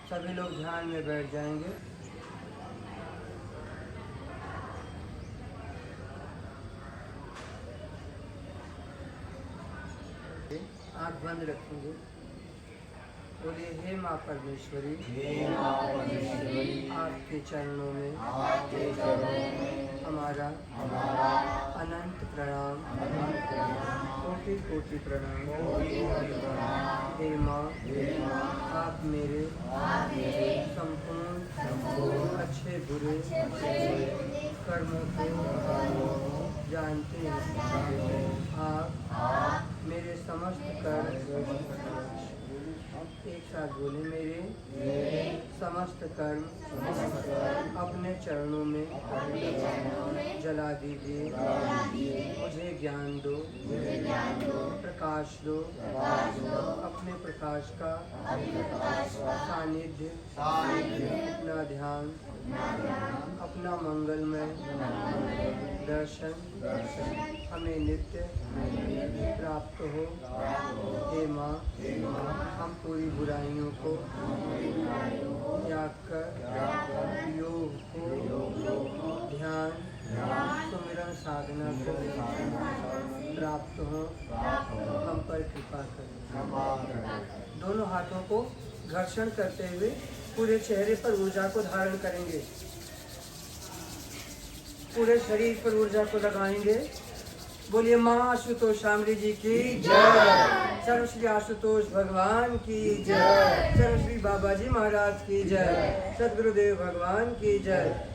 सभी लोग ध्यान में बैठ जाएंगे। आंख बंद रखेंगे। बोलिए, हे माँ परमेश्वरी, आपके चरणों में हमारा अनंत प्रणाम, कोटि कोटि प्रणाम। हे माँ, आप मेरे संपूर्ण अच्छे बुरे कर्मों को जानते हैं। आप मेरे समस्त कर्म, एक साथ बोले, मेरे समस्त कर्म अपने चरणों में जला दीजिए। मुझे ज्ञान दो, प्रकाश दो। अपने प्रकाश का सानिध्य, अपना ध्यान, अपना मंगलमय दर्शन हमें नित्य प्राप्त हो। हे माँ, हम पूरी बुराइयों को त्याग कर योग को, ध्यान, सुमिरन साधना को प्राप्त हो, हम पर कृपा करें। दोनों हाथों को घर्षण करते हुए पूरे चेहरे पर ऊर्जा को धारण करेंगे। पूरे शरीर पर ऊर्जा को लगाएंगे। बोलिए, माँ आशुतोष शामली जी की जय, सर्वश्री आशुतोष भगवान की जय, सर्वश्री बाबा जी महाराज की जय, सदगुरुदेव भगवान की जय।